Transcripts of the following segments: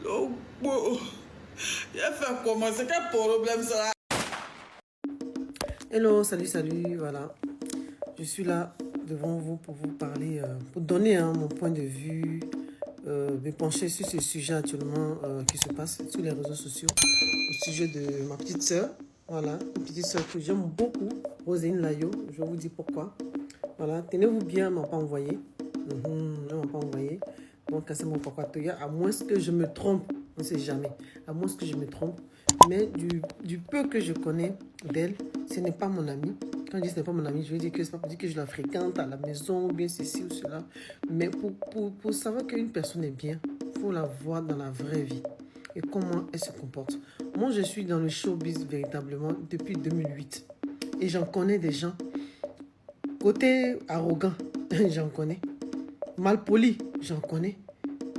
Donc, bon, il a fait comment? C'est quel problème ça? Hello, salut, voilà. Je suis là devant vous pour vous parler, pour donner mon point de vue, me pencher sur ce sujet actuellement qui se passe sur les réseaux sociaux, au sujet de ma petite soeur. Voilà, une petite soeur que j'aime beaucoup, Roselyne Layo. Je vais vous dire pourquoi. Voilà, tenez-vous bien, elle ne m'a pas envoyé. Elle ne m'a pas envoyé. Donc, c'est mon papa Toya, à moins que je me trompe, on ne sait jamais, à moins que je me trompe. Mais du peu que je connais d'elle, ce n'est pas mon amie. Quand je dis ce n'est pas mon amie, je veux dire que ce n'est pas pour dire que je la fréquente à la maison, ou bien ceci ou cela. Mais pour savoir qu'une personne est bien, il faut la voir dans la vraie vie et comment elle se comporte. Moi, je suis dans le showbiz véritablement depuis 2008. Et j'en connais des gens. Côté arrogant, j'en connais. Malpoli, j'en connais.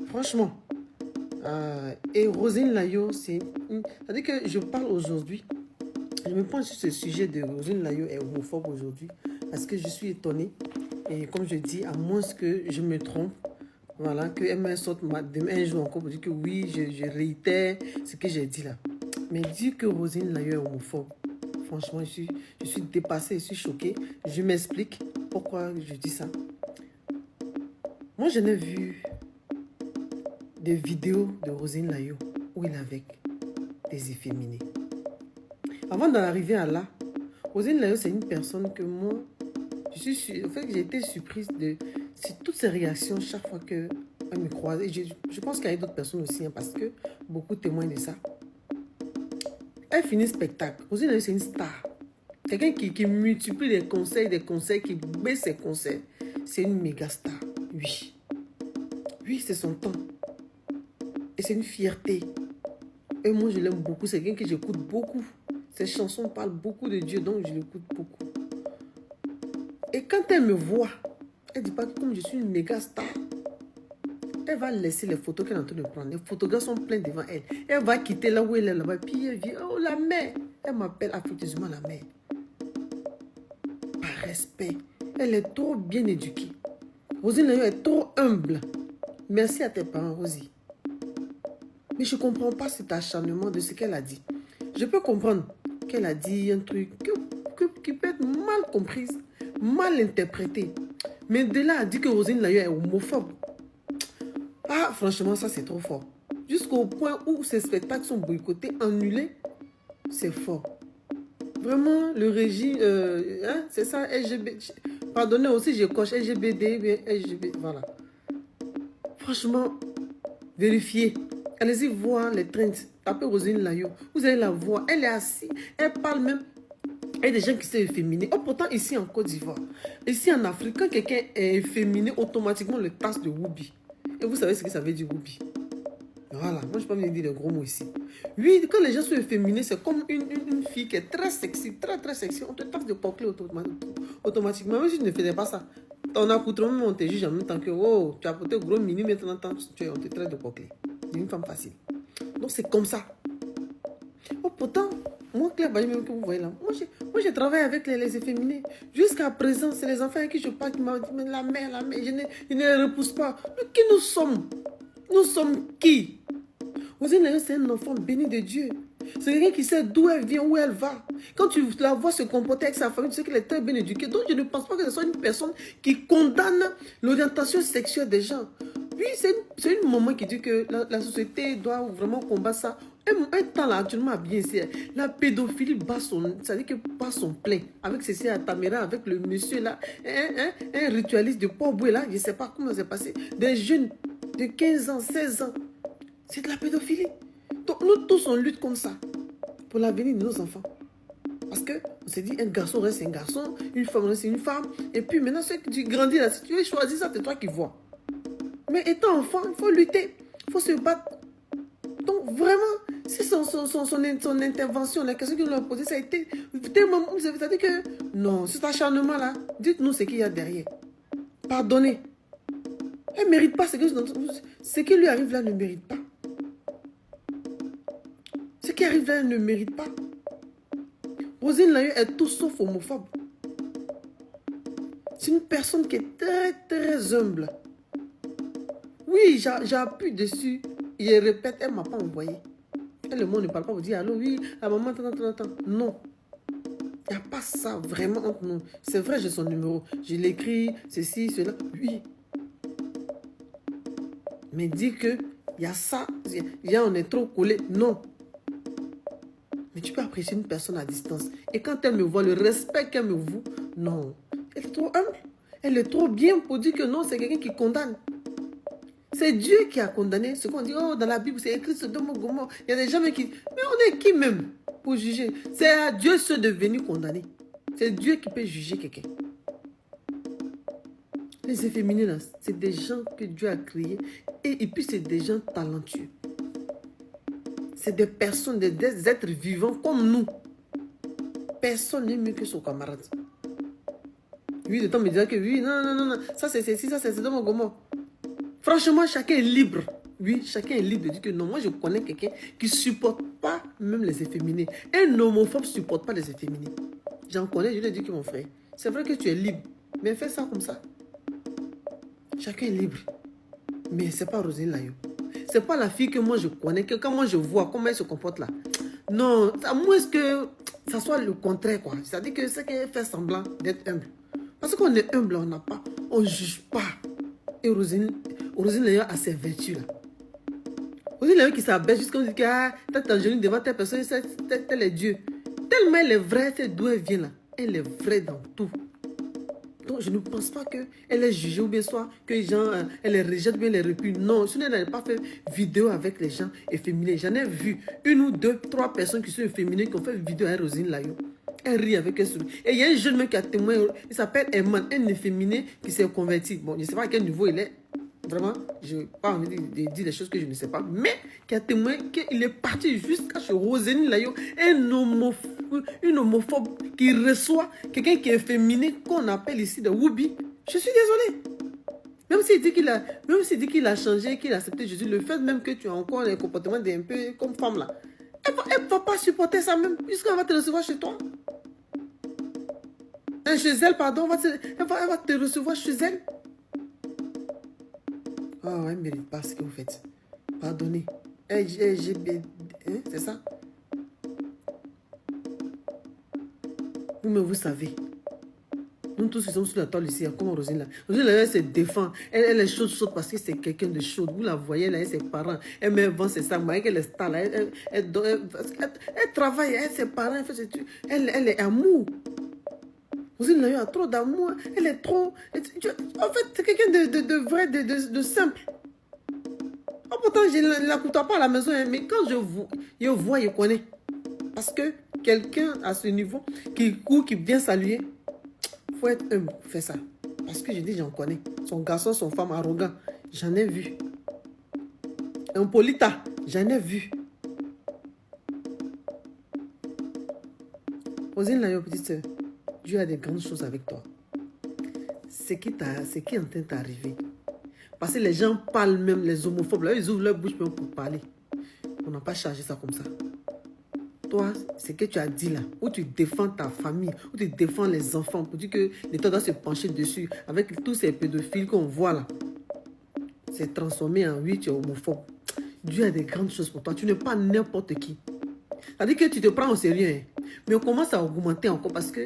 Franchement. Et Roselyne Layo, c'est-à-dire que je parle aujourd'hui, je me penche sur ce sujet de Roselyne Layo est homophobe aujourd'hui, parce que je suis étonnée. Et comme je dis, à moins que je me trompe, voilà, qu'elle me sorte demain un jour encore pour dire que oui, je réitère ce que j'ai dit là. Mais dire que Roselyne Layo est homophobe, franchement, je suis dépassée, je suis choquée. Je m'explique pourquoi je dis ça. Moi, je n'ai vu des vidéos de Roselyne Layo où il est avec des efféminés. Avant d'en arriver à là, Roselyne Layo, c'est une personne que moi, en fait, j'ai été surprise de toutes ces réactions chaque fois qu'elle me croise. Et je pense qu'il y a d'autres personnes aussi, hein, parce que beaucoup témoignent de ça. Elle finit spectacle. Roselyne Layo, c'est une star. Quelqu'un qui multiplie des conseils, qui baisse ses conseils. C'est une méga star, oui. Oui, c'est son temps. Et c'est une fierté. Et moi, je l'aime beaucoup. C'est quelqu'un que j'écoute beaucoup. Ses chansons parlent beaucoup de Dieu, donc je l'écoute beaucoup. Et quand elle me voit, elle ne dit pas que comme je suis une méga star, elle va laisser les photos qu'elle est en train de prendre. Les photographes sont pleins devant elle. Elle va quitter là où elle est là-bas. Puis elle vient, oh la mère. Elle m'appelle affectueusement la mère. Par respect. Elle est trop bien éduquée. Roselyne Layo est trop humble. Merci à tes parents, Rosie. Mais je ne comprends pas cet acharnement de ce qu'elle a dit. Je peux comprendre qu'elle a dit un truc qui peut être mal comprise, mal interprété. Mais de là à dire que Roselyne Layo est homophobe. Ah, franchement, ça c'est trop fort. Jusqu'au point où ces spectacles sont boycottés, annulés, c'est fort. Vraiment, le régime, c'est ça, LGBT. Pardonnez aussi, je coche LGBT, LGBT, voilà. Franchement, vérifiez. Allez-y voir les trends. Tapez Roselyne Layo. Vous allez la voir. Elle est assise. Elle parle même. Il y a des gens qui sont efféminés. Oh, pourtant, ici en Côte d'Ivoire, ici en Afrique, quand quelqu'un est efféminé, automatiquement, le tasse de Woubi. Et vous savez ce que ça veut dire Woubi. Voilà. Moi, je ne vais pas venir dire des gros mots ici. Oui, quand les gens sont efféminés, c'est comme une fille qui est très sexy, très sexy. On te tasse de pocler automatiquement. Même si tu ne faisais pas ça. Ton accoutrement, on te juge en même temps que, oh, tu as porté gros mini, maintenant, on te traite de pocler. C'est une femme facile. Donc, c'est comme ça. Oh, pourtant, moi, Claire Baye, même que vous voyez là, moi, je travaille avec les efféminés. Jusqu'à présent, c'est les enfants avec qui je parle qui m'ont dit, mais la mère, je ne les repousse pas. Mais qui nous sommes? Nous sommes qui? Roselyne Layo, c'est un enfant béni de Dieu. C'est quelqu'un qui sait d'où elle vient, où elle va. Quand tu la vois se comporter avec sa famille, tu sais qu'elle est très bien éduquée. Donc, je ne pense pas que ce soit une personne qui condamne l'orientation sexuelle des gens. Oui, c'est une maman qui dit que la société doit vraiment combattre ça. Un temps là, actuellement, bien ici, la pédophilie bat son plein. Avec Cécile Atamera, avec le monsieur là, un ritualiste de Port-Boué là, je ne sais pas comment c'est passé. Des jeunes de 15 ans, 16 ans. C'est de la pédophilie. Donc nous tous, on lutte contre ça. Pour l'avenir de nos enfants. Parce qu'on s'est dit, un garçon reste un garçon, une femme reste une femme. Et puis maintenant, que tu grandis là, si tu veux choisir ça, c'est toi qui vois. Mais étant enfant, il faut lutter. Il faut se battre. Donc vraiment, si son intervention, la question qu'il nous a posée, ça a été tellement... Ça veut dire que, non, cet acharnement là, dites-nous ce qu'il y a derrière. Pardonnez. Elle ne mérite pas ce qui lui arrive là, ne mérite pas. Ce qui arrive là, elle ne mérite pas. Roselyne Layo est tout sauf homophobe. C'est une personne qui est très humble. Oui, j'appuie dessus je répète, elle ne m'a pas envoyé. Et le monde ne parle pas, vous dire, allô, oui, la maman, attends. Non. Il n'y a pas ça vraiment entre nous. C'est vrai, j'ai son numéro. Je l'écris, ceci, cela. Oui. Mais dire que il y a ça, on est trop collé. Non. Mais tu peux apprécier une personne à distance. Et quand elle me voit, le respect qu'elle me voue, non. Elle est trop humble. Elle est trop bien pour dire que non, c'est quelqu'un qui condamne. C'est Dieu qui a condamné. Ce qu'on dit, oh, dans la Bible, c'est écrit Sodome et Gomorrhe. Il y a des gens qui... Mais on est qui même pour juger? C'est à Dieu ceux de venir condamner. C'est Dieu qui peut juger quelqu'un. Les efféminés, là, c'est des gens que Dieu a créés. Et puis, c'est des gens talentueux. C'est des personnes, des êtres vivants comme nous. Personne n'est mieux que son camarade. Oui, le temps me disait que oui, non. Ça, c'est ceci, ça, c'est Sodome et Gomorrhe. Franchement, chacun est libre. Oui, chacun est libre de dire que non. Moi, je connais quelqu'un qui ne supporte pas même les efféminés. Un homophobe ne supporte pas les efféminés. J'en connais, je lui ai dit que mon frère, c'est vrai que tu es libre, mais fais ça comme ça. Chacun est libre. Mais ce n'est pas Roselyne Layo. Ce n'est pas la fille que moi je connais, que quand moi je vois comment elle se comporte là. Non, à moins que ça soit le contraire, quoi. C'est-à-dire que c'est qu'elle fait semblant d'être humble. Parce qu'on est humble, on ne juge pas. Et Roselyne Layo a ses vertus là. Roselyne Layo qui s'abaisse jusqu'à dire que t'as Tangerine devant telle personne, tel est Dieu. Tellement elle est vraie, c'est d'où elle vient là. Elle est vraie dans tout. Donc je ne pense pas qu'elle est jugée ou bien soit que les gens, elle les rejette ou bien les répugne. Non, sinon elle n'a pas fait vidéo avec les gens efféminés. J'en ai vu 1 ou 2, 3 personnes qui sont efféminées qui ont fait vidéo avec Roselyne Layo. Elle rit avec elle. Et il y a un jeune mec qui a témoigné, il s'appelle Eman, un efféminé qui s'est converti. Bon, je ne sais pas à quel niveau il est. Vraiment, je n'ai pas envie de dire des choses que je ne sais pas. Mais qui a témoigné qu'il est parti jusqu'à chez Roselyne Layo, une homophobe qui reçoit quelqu'un qui est féminin, qu'on appelle ici de Woubi. Je suis désolée. Même s'il dit qu'il a changé, qu'il a accepté Jésus, le fait même que tu as encore un comportement d'un peu comme femme là, elle ne va pas supporter ça même, puisqu'elle va te recevoir chez toi. Chez elle, pardon, elle va te recevoir chez elle. Oh, elle ne mérite pas ce que vous faites. Pardonnez. LGBT, hein, c'est ça? Vous savez. Nous tous, ils sommes sur la toile ici, comme Roselyne là. Roselyne là, elle se défend. Elle est chaude parce que c'est quelqu'un de chaud. Vous la voyez là, ses parents. Elle met vent ses sacs, elle est star là. Elle travaille, elle, ses parents, elle fait ses trucs. Elle est amour. Roselyne là, elle a trop d'amour. Elle est trop... En fait, c'est quelqu'un de vrai, de simple. Oh, pourtant, je ne la côtoie pas à la maison, hein, mais quand je vois, je connais. Parce que quelqu'un à ce niveau, qui court, qui vient saluer, il faut être humble pour faire ça. Parce que je dis, j'en connais. Son garçon, son femme arrogant, j'en ai vu. Un polita, j'en ai vu. Roselyne Layo, petite soeur, Dieu a des grandes choses avec toi. Ce qui est en train de t'arriver. Parce que les gens parlent même, les homophobes, là, ils ouvrent leur bouche même pour parler. On n'a pas chargé ça comme ça. Toi, ce que tu as dit là, où tu défends ta famille, où tu défends les enfants, pour dire que l'État doit se pencher dessus, avec tous ces pédophiles qu'on voit là, c'est transformé en oui, tu es homophobe. Dieu a des grandes choses pour toi. Tu n'es pas n'importe qui. C'est-à-dire que tu te prends au sérieux, hein. Mais on commence à augmenter encore parce que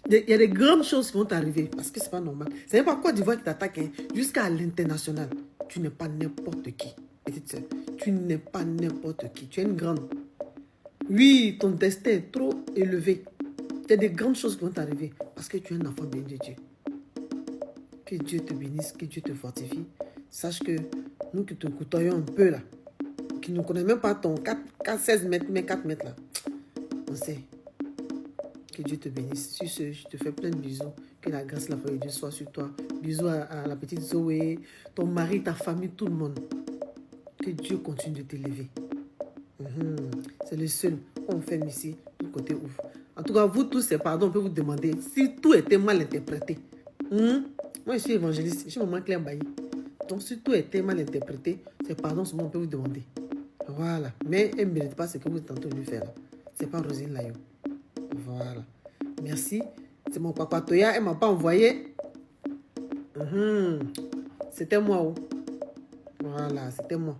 il y a des grandes choses qui vont t'arriver. Parce que c'est pas normal. C'est même pas Côte d'Ivoire qui t'attaque, hein. Jusqu'à l'international. Tu n'es pas n'importe qui, petite soeur. Tu n'es pas n'importe qui. Tu es une grande. Oui, ton destin est trop élevé. Il y a des grandes choses qui vont t'arriver parce que tu es un enfant béni de Dieu. Que Dieu te bénisse, que Dieu te fortifie. Sache que nous qui te côtoyons un peu là, qui ne connaissent même pas ton 16 mètres, mais 4 mètres là, on sait. Que Dieu te bénisse. Sur ce, je te fais plein de bisous. Que la grâce, la faveur de Dieu soit sur toi. Bisous à la petite Zoé, ton mari, ta famille, tout le monde. Que Dieu continue de t'élever. C'est le seul qu'on fait ici, du côté ouf. En tout cas, vous tous, c'est pardon, on peut vous demander si tout était mal interprété. Moi, je suis évangéliste, je suis maman Claire Bailly. Donc, si tout était mal interprété, c'est pardon, seulement on peut vous demander. Voilà. Mais elle ne mérite pas ce que vous êtes en train de lui faire. C'est pas Roselyne Layo. Voilà. Merci. C'est mon papa Toya. Elle ne m'a pas envoyé. C'était moi. Oh. Voilà, c'était moi.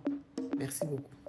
Merci beaucoup.